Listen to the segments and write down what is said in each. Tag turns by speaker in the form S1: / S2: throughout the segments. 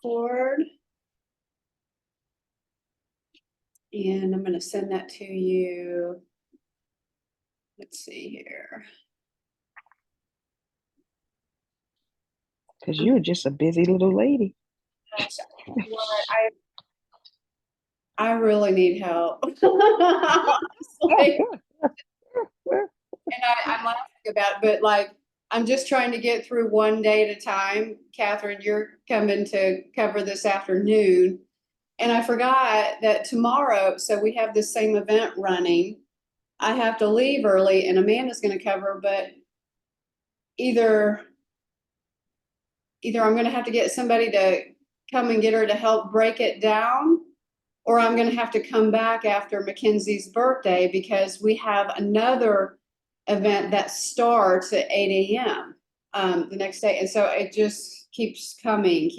S1: forward. And I'm going to send that to you. Let's see here.
S2: Because you're just a busy little lady.
S1: I really need help. Honestly. And I'm laughing about it, but like, I'm just trying to get through one day at a time. Catherine, you're coming to cover this afternoon. And I forgot that tomorrow, so we have the same event running. I have to leave early and Amanda's going to cover, but either I'm going to have to get somebody to come and get her to help break it down, or I'm going to have to come back after Mackenzie's birthday because we have another event that starts at 8 a.m. The next day. And so it just keeps coming.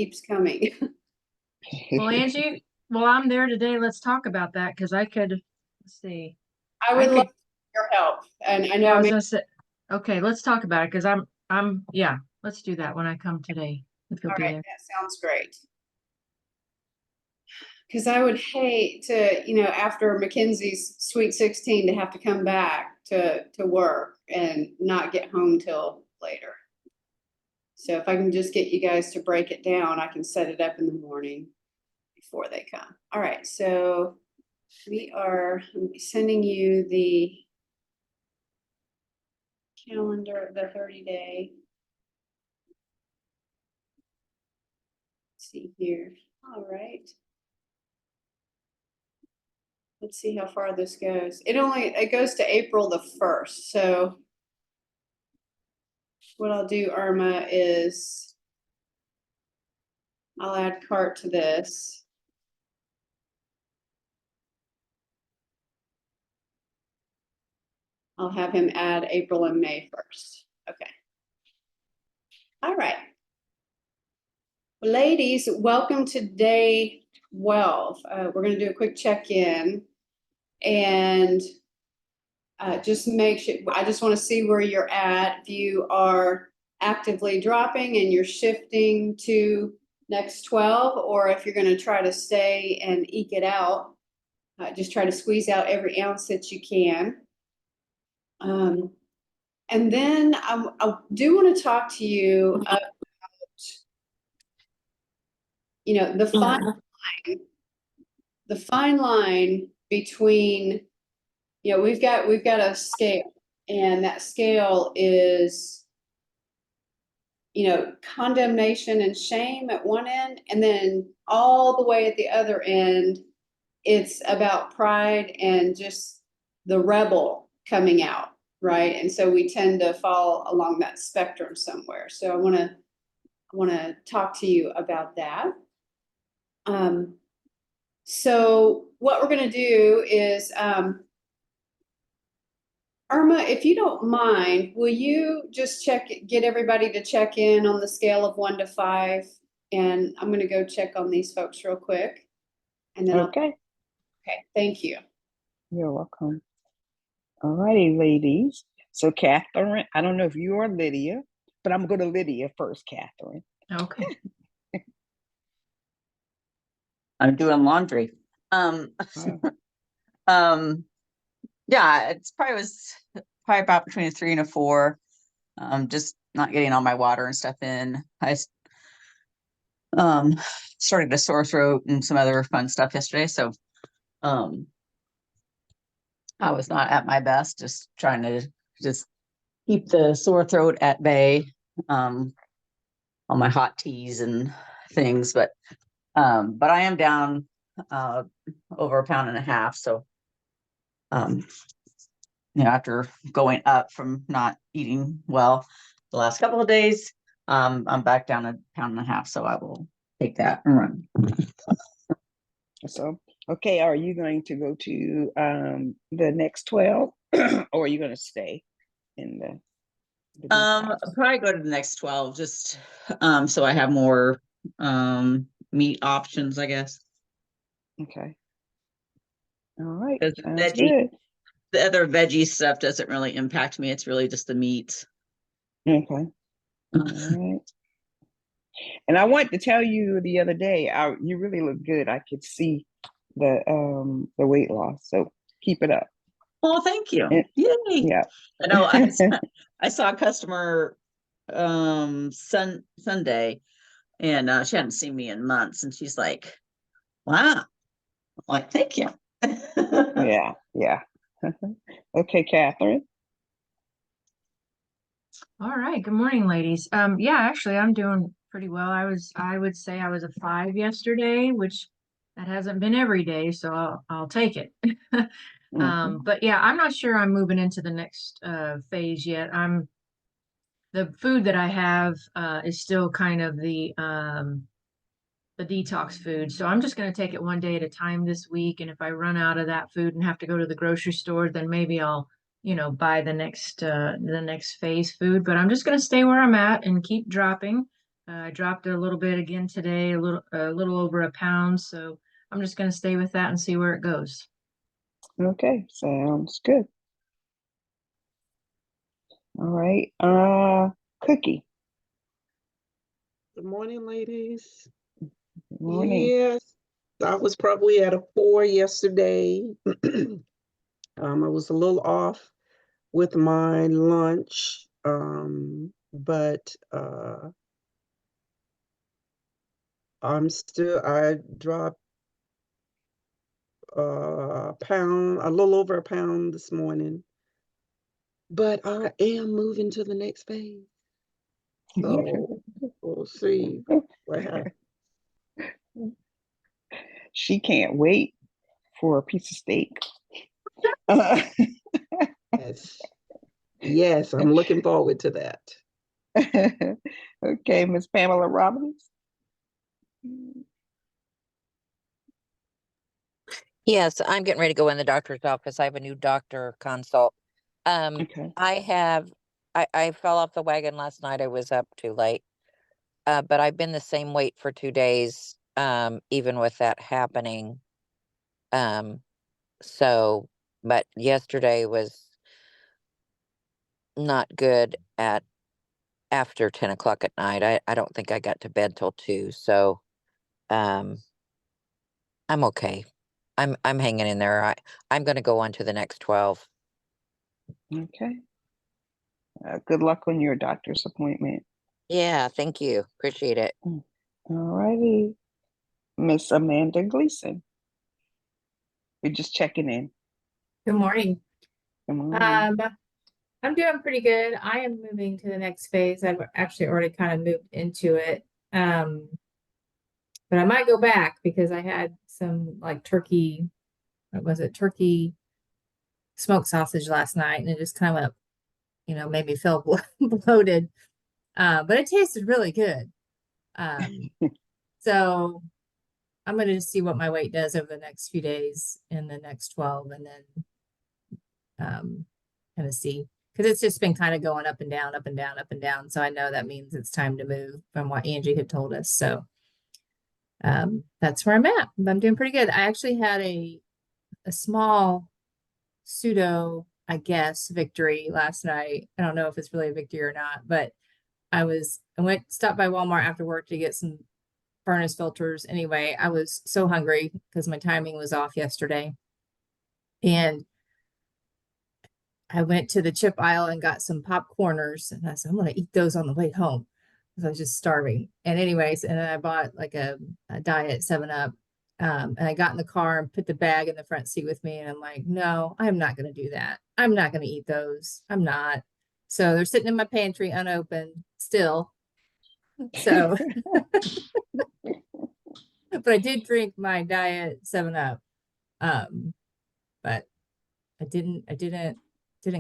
S3: Well, Angie, while I'm there today, let's talk about that because I could, let's see.
S1: I would love your help. And I know
S3: I was gonna say, okay, let's talk about it because yeah, let's do that when I come today. If you'll
S1: all
S3: be
S1: right,
S3: there.
S1: that sounds great. Because I would hate to, after Mackenzie's Sweet 16 to have to come back to work and not get home till later. So if I can just get you guys to break it down, I can set it up in the morning before they come. All right, so we are sending you the calendar, the 30-day. Let's see here. All right. Let's see how far this goes. It goes to April the 1st. So what I'll do, Irma, is I'll add cart to this. I'll have him add April and May 1st. Okay. All right. Ladies, welcome to day 12. We're going to do a quick check-in and just make sure, I just want to see where you're at. If you are actively dropping and you're shifting to next 12, or if you're going to try to stay and eke it out, just try to squeeze out every ounce that you can. And then I do want to talk to you about, the fine line between, we've got a scale, and that scale is, condemnation and shame at one end, and then all the way at the other end, it's about pride and just the rebel coming out, right? And so we tend to fall along that spectrum somewhere. So I want to talk to you about that. So what we're going to do is, Irma, if you don't mind, will you just get everybody to check in on the scale of 1 to 5? And I'm going to go check on these folks real quick. And then
S2: okay.
S1: Okay, thank you.
S2: You're welcome. All righty, ladies. So Catherine, I don't know if you are Lydia, but I'm going to Lydia first, Catherine.
S3: Okay.
S4: I'm doing laundry. Yeah, it's probably about between a 3 and a 4. Just not getting all my water and stuff in. I started a sore throat and some other fun stuff yesterday, so I was not at my best, just trying to just keep the sore throat at bay, on my hot teas and things, but I am down over 1.5 pounds. So after going up from not eating well the last couple of days, I'm back down 1.5 pounds. So I will take that and run.
S2: So, okay, are you going to go to the next 12 or are you going to stay in the
S4: probably go to the next 12, just so I have more meat options, I guess.
S2: Okay. All right.
S4: The other veggie stuff doesn't really impact me. It's really just the meats.
S2: Okay. All right. And I want to tell you the other day, you really look good. I could see the weight loss. So keep it up.
S4: Oh, thank you.
S2: And,
S4: Yay.
S2: yeah.
S4: I know I saw a customer Sunday, and she hadn't seen me in months, and she's like, wow. I'm like, thank you.
S2: Yeah. Yeah. Okay, Catherine.
S3: All right. Good morning, ladies. Yeah, actually, I'm doing pretty well. I would say I was a 5 yesterday, which that hasn't been every day, so I'll take it.
S2: Mhm.
S3: But yeah, I'm not sure I'm moving into the next phase yet. The food that I have is still kind of the detox food. So I'm just going to take it one day at a time this week. And if I run out of that food and have to go to the grocery store, then maybe I'll, buy the next phase food. But I'm just going to stay where I'm at and keep dropping. I dropped a little bit again today, a little over a pound. So I'm just going to stay with that and see where it goes.
S2: Okay, sounds good. All right. Cookie.
S5: Good morning, ladies.
S2: Good morning.
S5: Yes, I was probably at a 4 yesterday. I was a little off with my lunch, but I dropped a little over a pound this morning, but I am moving to the next phase. So we'll see what happens.
S2: She can't wait for a piece of steak.
S5: Yes, yes, I'm looking forward to that.
S2: Okay, Miss Pamela Robbins.
S6: Yes, I'm getting ready to go in the doctor's office. I have a new doctor consult.
S2: Okay.
S6: I fell off the wagon last night. I was up too late. But I've been the same weight for 2 days, even with that happening. Um, so, but yesterday was not good at after 10 o'clock at night. I don't think I got to bed till 2. So, um, I'm okay. I'm hanging in there. I'm going to go on to the next 12.
S2: Okay. Good luck on your doctor's appointment.
S6: Yeah, thank you. Appreciate it.
S2: All righty. Miss Amanda Gleason. We're just checking in.
S7: Good morning.
S2: Good morning.
S7: I'm doing pretty good. I am moving to the next phase. I've actually already kind of moved into it. But I might go back because I had some like turkey, what was it? Turkey smoked sausage last night, and it just kind of, made me feel bloated. But it tasted really good. So I'm gonna just see what my weight does over the next few days in the next 12, and then kind of see, because it's just been kind of going up and down, up and down, up and down. So I know that means it's time to move from what Angie had told us. So that's where I'm at. I'm doing pretty good. I actually had a small pseudo, I guess, victory last night. I don't know if it's really a victory or not, but stopped by Walmart after work to get some furnace filters. Anyway, I was so hungry because my timing was off yesterday. And I went to the chip aisle and got some popcorners, and I said, I'm going to eat those on the way home because I was just starving. And anyways, and then I bought like a diet 7-Up. And I got in the car and put the bag in the front seat with me. And I'm like, no, I'm not going to do that. I'm not going to eat those. I'm not. So they're sitting in my pantry unopened still. So, but I did drink my diet 7-Up. But I didn't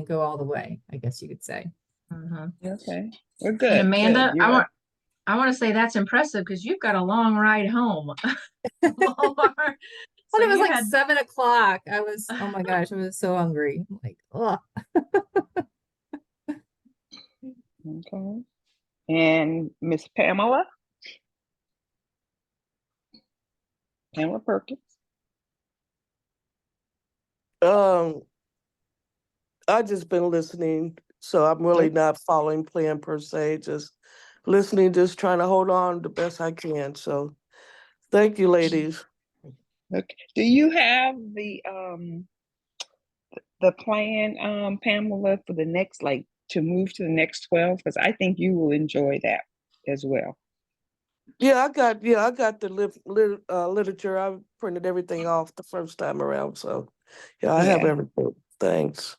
S7: go all the way, I guess you could say.
S2: Okay. We're
S3: And
S2: good.
S3: Amanda,
S2: Good.
S3: I want to say that's impressive because you've got a long ride home. Walmart.
S7: When
S3: So
S7: it was
S3: you
S7: like
S3: had
S7: 7 o'clock, oh my gosh, I was so hungry. I'm like, oh,
S2: Okay. And Miss Pamela Perkins.
S8: I just been listening, so I'm really not following plan per se, just listening, just trying to hold on the best I can. So thank you, ladies.
S2: Okay. Do you have the plan, Pamela, for the next, like, to move to the next 12? Because I think you will enjoy that as well.
S8: Yeah, I got the literature. I printed everything off the first time around. So yeah, I have
S2: Yeah.
S8: everything. Thanks.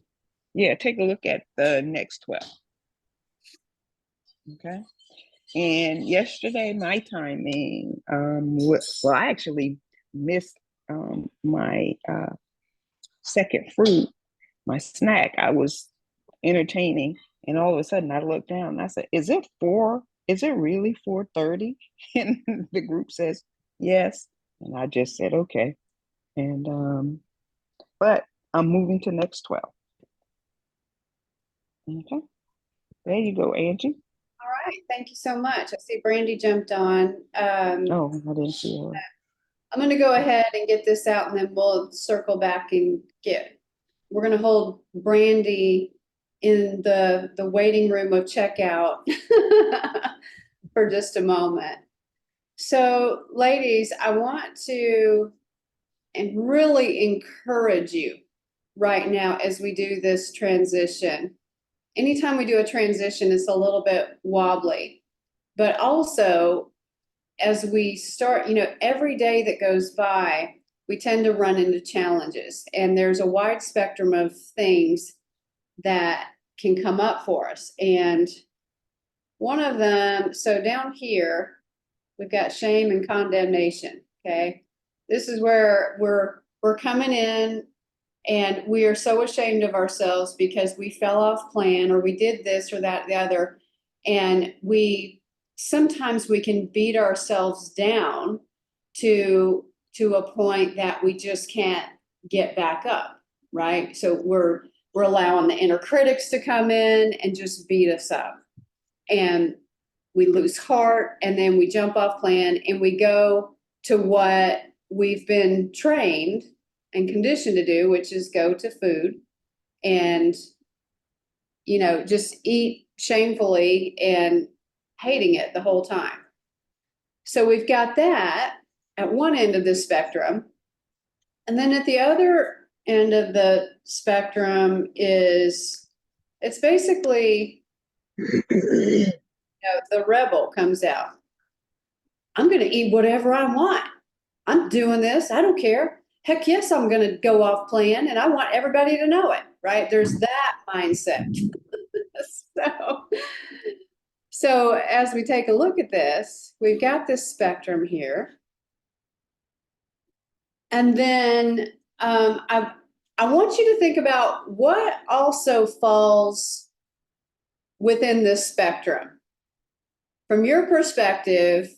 S2: Yeah, take a look at the next 12. Okay. And yesterday, my timing, well, I actually missed my second fruit, my snack. I was entertaining, and all of a sudden I looked down and I said, "Is it 4? Is it really 4:30?" And the group says, "Yes." And I just said, "Okay." And but I'm moving to next 12. Okay. There you go, Angie.
S1: All right, thank you so much. I see Brandy jumped on.
S2: Oh, I didn't see her.
S1: I'm gonna go ahead and get this out and then we'll circle back and we're gonna hold Brandy in the waiting room of checkout for just a moment. So ladies, I want to and really encourage you right now as we do this transition. Anytime we do a transition, it's a little bit wobbly, but also as we start, every day that goes by, we tend to run into challenges, and there's a wide spectrum of things that can come up for us. And one of them, so down here, we've got shame and condemnation. Okay. This is where we're coming in and we are so ashamed of ourselves because we fell off plan or we did this or that, the other. And sometimes we can beat ourselves down to a point that we just can't get back up, right? So we're allowing the inner critics to come in and just beat us up. And we lose heart, and then we jump off plan and we go to what we've been trained and conditioned to do, which is go to food and, just eat shamefully and hating it the whole time. So we've got that at one end of the spectrum. And then at the other end of the spectrum it's basically, the rebel comes out. I'm going to eat whatever I want. I'm doing this. I don't care. Heck yes, I'm going to go off plan and I want everybody to know it, right? There's that mindset. So as we take a look at this, we've got this spectrum here. And then I want you to think about what also falls within this spectrum. From your perspective,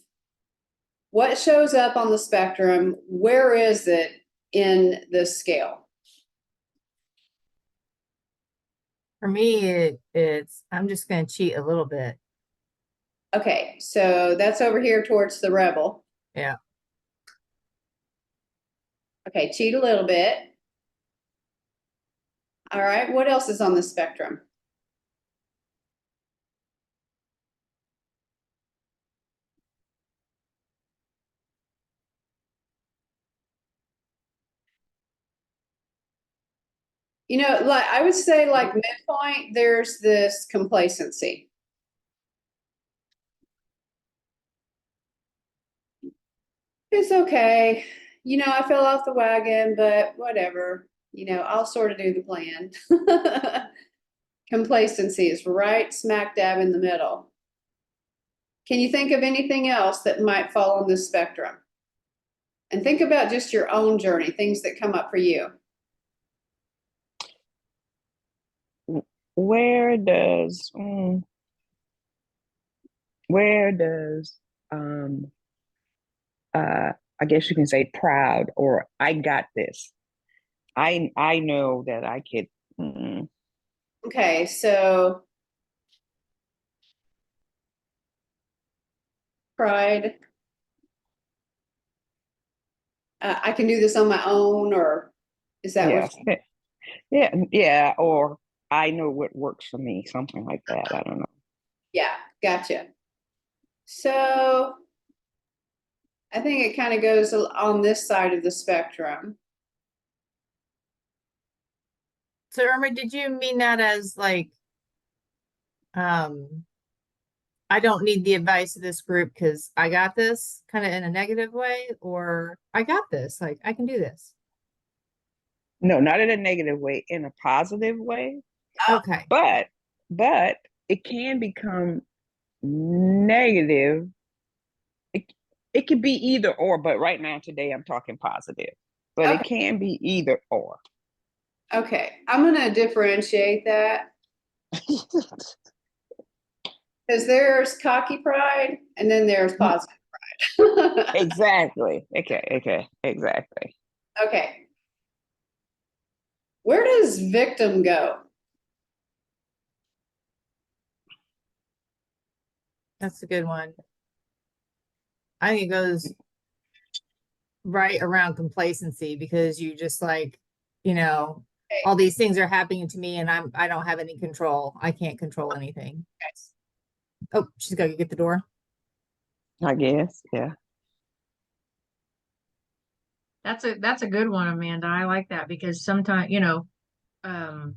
S1: what shows up on the spectrum? Where is it in the scale?
S7: For me, it's I'm just going to cheat a little bit.
S1: Okay, so that's over here towards the rebel.
S7: Yeah.
S1: Okay, cheat a little bit. All right, what else is on the spectrum? Like I would say, like midpoint, there's this complacency. It's okay. I fell off the wagon, but whatever. I'll sort of do the plan. Complacency is right smack dab in the middle. Can you think of anything else that might fall on this spectrum? And think about just your own journey, things that come up for you.
S2: Where does I guess you can say proud or I got this. I know that I could.
S1: Okay, so pride. I can do this on my own, or is that
S2: Yes.
S1: what?
S2: Yeah, or I know what works for me, something like that. I don't know.
S1: Yeah, gotcha. So I think it kind of goes on this side of the spectrum.
S7: So Irma, did you mean that as like, um, I don't need the advice of this group because I got this kind of in a negative way, or I got this, like I can do this?
S2: No, not in a negative way, in a positive way.
S7: Okay.
S2: But it can become negative. It could be either or, but right now today I'm talking positive. But
S1: Okay.
S2: it can be either or.
S1: Okay, I'm gonna differentiate that because there's cocky pride and then there's positive pride.
S2: Exactly. Okay, exactly.
S1: Okay. Where does victim go?
S7: That's a good one. I think it goes right around complacency because you just like, you know,
S1: Okay.
S7: all these things are happening to me and I don't have any control. I can't control anything. Oh, she's got to get the door.
S2: I guess. Yeah.
S3: That's a good one, Amanda. I like that because sometimes, um,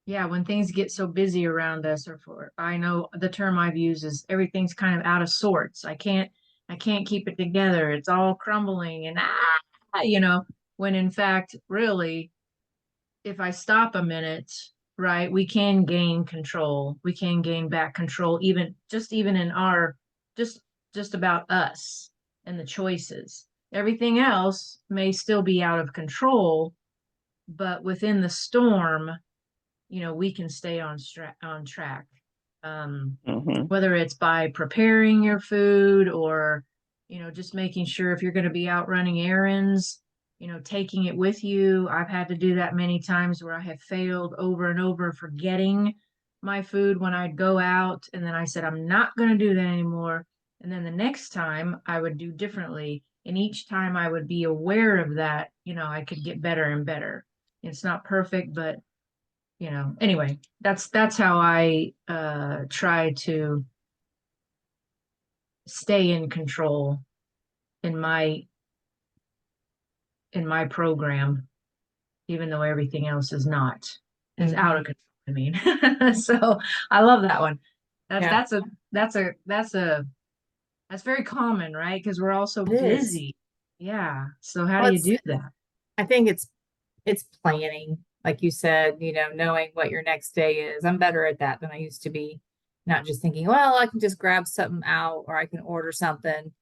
S3: yeah, when things get so busy around us, I know the term I've used is everything's kind of out of sorts. I can't keep it together. It's all crumbling and when in fact, really, if I stop a minute, right, we can gain control. We can gain back control, even in our just just about us and the choices. Everything else may still be out of control, but within the storm, we can stay on track.
S2: Mm-hmm.
S3: Whether it's by preparing your food or, just making sure if you're going to be out running errands, taking it with you. I've had to do that many times where I have failed over and over forgetting my food when I'd go out. And then I said, I'm not going to do that anymore. And then the next time I would do differently. And each time I would be aware of that, I could get better and better. It's not perfect, but anyway, that's how I try to stay in control in my program, even though everything else is out of control. I mean, so I love that one.
S7: Yeah.
S3: That's very common, right? Because we're all so
S7: It is.
S3: busy. Yeah. So how
S7: Well,
S3: do you do that?
S7: I think it's planning, like you said, knowing what your next day is. I'm better at that than I used to be. Not just thinking, well, I can just grab something out or I can order something.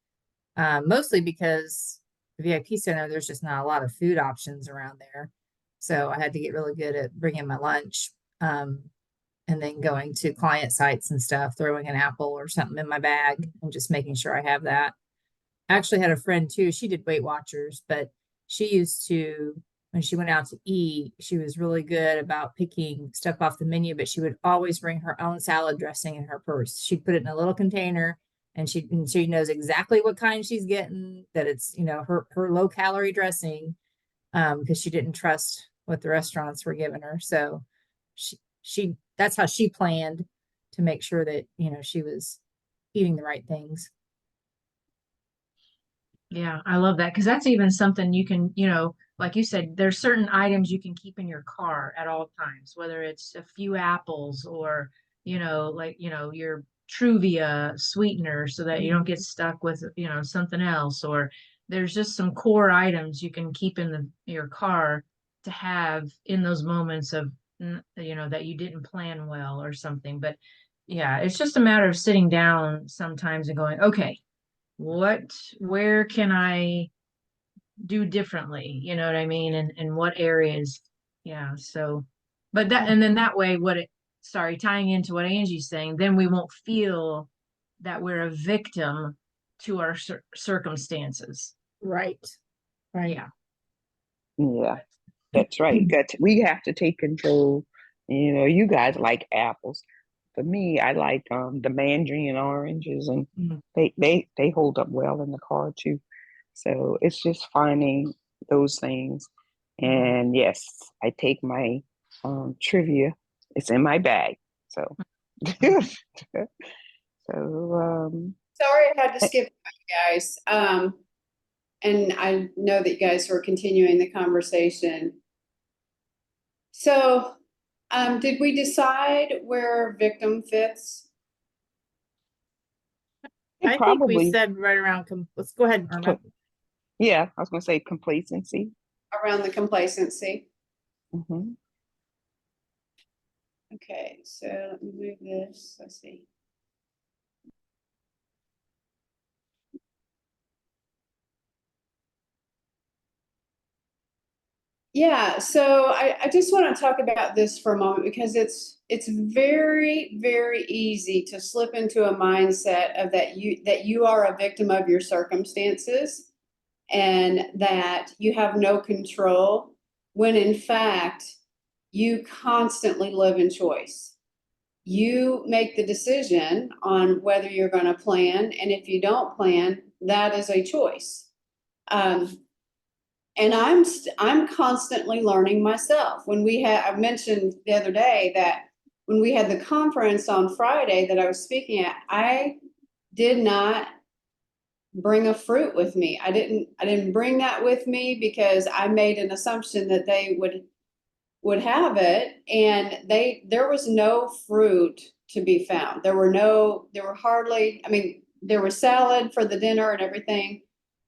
S7: Mostly because the VIP center, there's just not a lot of food options around there. So I had to get really good at bringing my lunch. And then going to client sites and stuff, throwing an apple or something in my bag and just making sure I have that. I actually had a friend too. She did Weight Watchers, but she used to, when she went out to eat, she was really good about picking stuff off the menu, but she would always bring her own salad dressing in her purse. She'd put it in a little container and she knows exactly what kind she's getting, that it's, her low calorie dressing, because she didn't trust what the restaurants were giving her. So that's how she planned to make sure that, she was eating the right things.
S3: Yeah, I love that because that's even something you can, like you said, there's certain items you can keep in your car at all times, whether it's a few apples or, your Truvia sweetener so that you don't get stuck with, something else. Or there's just some core items you can keep in your car to have in those moments of, that you didn't plan well or something. But yeah, it's just a matter of sitting down sometimes and going, okay, where can I do differently? You know what I mean? And what areas? Yeah. So, and then that way, tying into what Angie's saying, then we won't feel that we're a victim to our circumstances.
S7: Right. Right.
S3: Yeah.
S2: Yeah. That's right. We have to take control. You guys like apples. For me, I like the mandarin and oranges, and they hold up well in the car too. So it's just finding those things. And yes, I take my trivia. It's in my bag. So so
S1: Sorry I had to skip you guys. And I know that you guys were continuing the conversation. So, did we decide where victim fits?
S7: I think we
S2: Probably,
S7: said right around, let's go ahead, Irma.
S2: yeah, I was going to say complacency.
S1: Around the complacency.
S2: Mhm.
S1: Okay, so let me move this. Let's see. Yeah, so I just want to talk about this for a moment because it's very, very easy to slip into a mindset of that you are a victim of your circumstances and that you have no control, when in fact you constantly live in choice. You make the decision on whether you're going to plan, and if you don't plan, that is a choice. And I'm constantly learning myself. I mentioned the other day that when we had the conference on Friday that I was speaking at, I did not bring a fruit with me. I didn't bring that with me because I made an assumption that they would have it, and there was no fruit to be found. There were hardly, I mean, there was salad for the dinner and everything,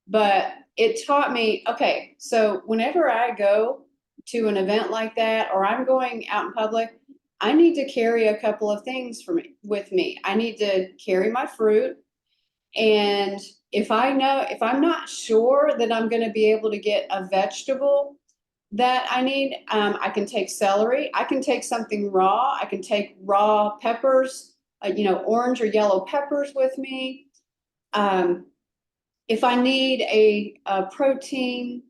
S1: but it taught me, okay, so whenever I go to an event like that or I'm going out in public, I need to carry a couple of things with me. I need to carry my fruit, and if I'm not sure that I'm going to be able to get a vegetable that I need, I can take celery. I can take something raw. I can take raw peppers, orange or yellow peppers with me. If I need a protein,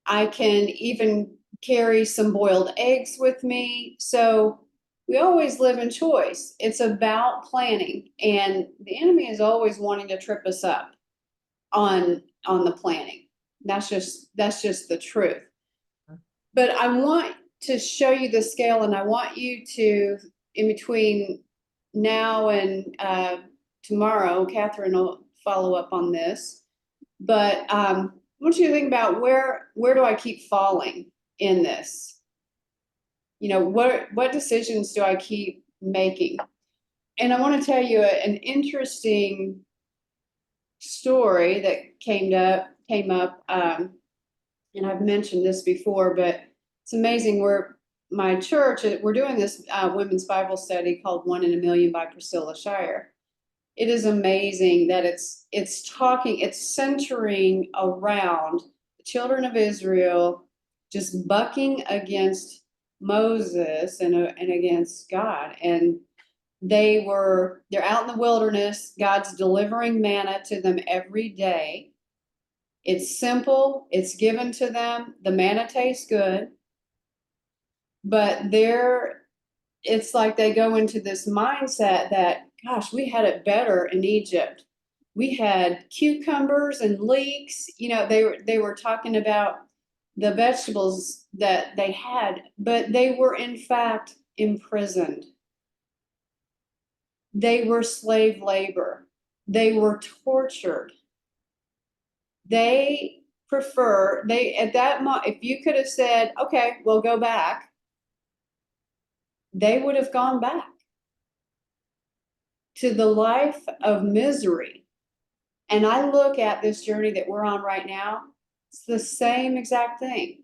S1: I can even carry some boiled eggs with me. So we always live in choice. It's about planning, and the enemy is always wanting to trip us up on the planning. That's just the truth. But I want to show you the scale, and I want you to, in between now and tomorrow, Catherine will follow up on this. But I want you to think about where do I keep falling in this? What decisions do I keep making? And I want to tell you an interesting story that came up, and I've mentioned this before, but it's amazing. My church, we're doing this women's Bible study called One in a Million by Priscilla Shire. It is amazing that it's centering around the children of Israel just bucking against Moses and against God. And they're out in the wilderness. God's delivering manna to them every day. It's simple, it's given to them. The manna tastes good, but it's like they go into this mindset that, gosh, we had it better in Egypt. We had cucumbers and leeks. They were talking about the vegetables that they had, but they were in fact imprisoned. They were slave labor. They were tortured. They at that moment, if you could have said, okay, we'll go back, they would have gone back to the life of misery. And I look at this journey that we're on right now, it's the same exact thing.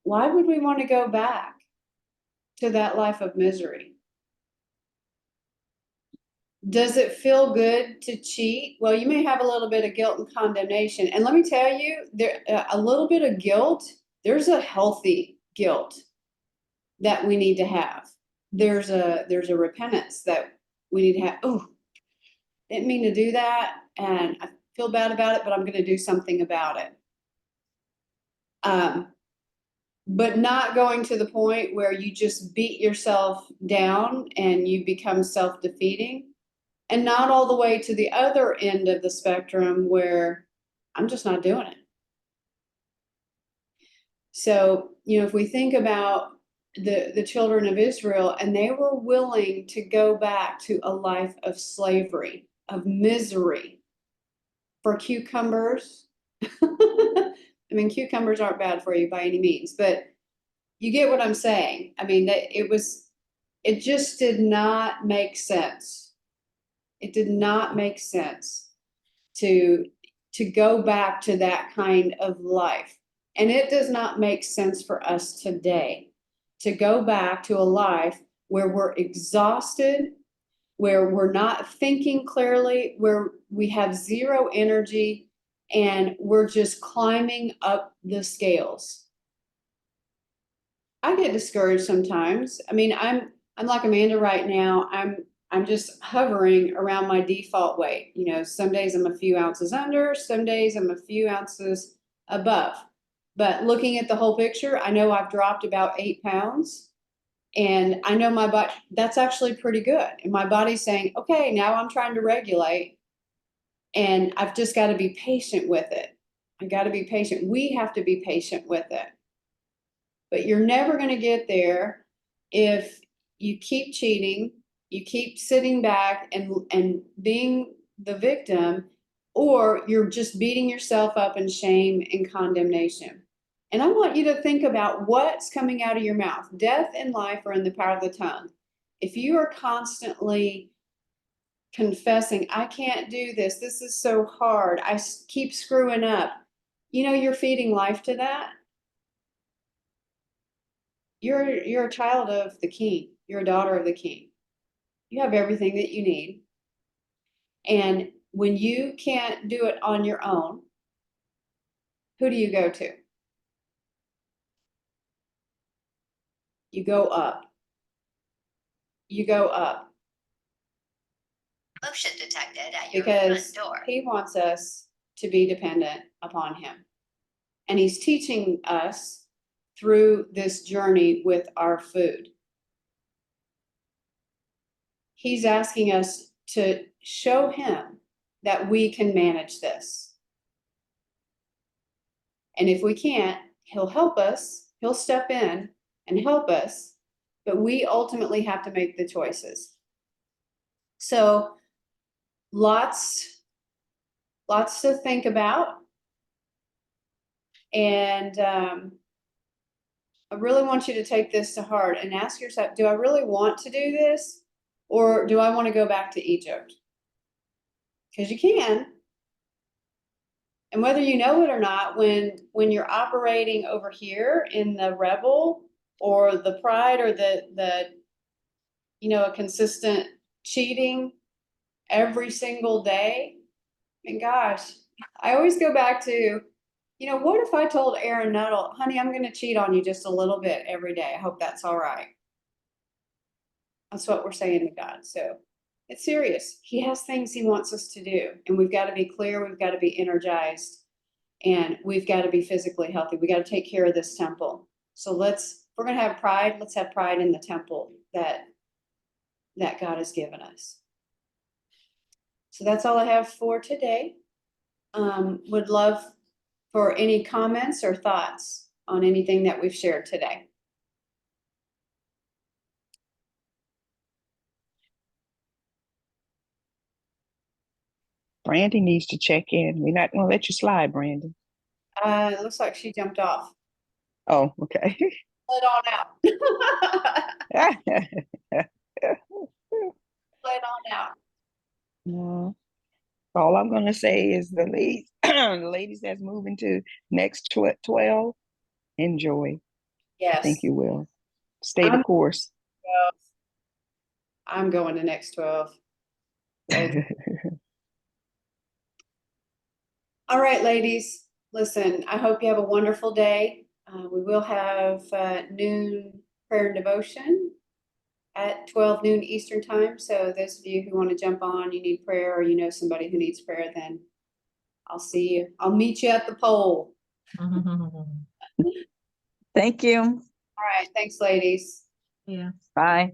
S1: Why would we want to go back to that life of misery? Does it feel good to cheat? Well, you may have a little bit of guilt and condemnation. And let me tell you, a little bit of guilt, there's a healthy guilt that we need to have. There's a repentance that we need to have. Oh, didn't mean to do that, and I feel bad about it, but I'm going to do something about it. But not going to the point where you just beat yourself down and you become self-defeating, and not all the way to the other end of the spectrum where I'm just not doing it. So, if we think about the children of Israel, and they were willing to go back to a life of slavery. of misery for cucumbers. I mean, cucumbers aren't bad for you by any means, but you get what I'm saying. I mean, it just did not make sense. It did not make sense to go back to that kind of life. And it does not make sense for us today to go back to a life where we're exhausted, where we're not thinking clearly, where we have zero energy, and we're just climbing up the scales. I get discouraged sometimes. I mean, I'm like Amanda right now. I'm just hovering around my default weight. You know, some days I'm a few ounces under, some days I'm a few ounces above. But looking at the whole picture, I know I've dropped about 8 pounds. And I know my body, that's actually pretty good. And my body's saying, okay, now I'm trying to regulate. And I've just got to be patient with it. I got to be patient. We have to be patient with it. But you're never going to get there if you keep cheating, you keep sitting back and being the victim, or you're just beating yourself up in shame and condemnation. And I want you to think about what's coming out of your mouth. Death and life are in the power of the tongue. If you are constantly confessing, I can't do this, this is so hard, I keep screwing up, you know, you're feeding life to that. You're a child of the King. You're a daughter of the King. You have everything that you need. And when you can't do it on your own, who do you go to? You go up. You go up.
S9: Motion detected at your front
S1: Because
S9: door.
S1: he wants us to be dependent upon him. And he's teaching us through this journey with our food. He's asking us to show him that we can manage this. And if we can't, he'll help us, he'll step in and help us, but we ultimately have to make the choices. So lots to think about. And I really want you to take this to heart and ask yourself, do I really want to do this? Or do I want to go back to Egypt? Because you can. And whether you know it or not, when you're operating over here in the rebel or the pride or the you know, a consistent cheating every single day, and gosh, I always go back to, you know, what if I told Aaron Nuttall, honey, I'm going to cheat on you just a little bit every day. I hope that's all right. That's what we're saying to God. So it's serious. He has things he wants us to do, and we've got to be clear. We've got to be energized, and we've got to be physically healthy. We got to take care of this temple. So if we're going to have pride, let's have pride in the temple that God has given us. So that's all I have for today. Would love for any comments or thoughts on anything that we've shared today.
S2: Brandy needs to check in. We're not going to let you slide, Brandy.
S1: It looks like she jumped off.
S2: Oh, okay.
S1: Let on out. Let on out.
S2: No. All I'm going to say is the ladies, the ladies that's moving to next 12, enjoy.
S1: Yes.
S2: I think you will. Stay the course.
S1: I'm going to next 12. All right, ladies, listen, I hope you have a wonderful day. We will have noon prayer and devotion at 12 noon Eastern time. So those of you who want to jump on, you need prayer, or you know somebody who needs prayer, then I'll see you. I'll meet you at the pole.
S4: Thank you.
S1: All right. Thanks, ladies.
S3: Yeah.
S4: Bye.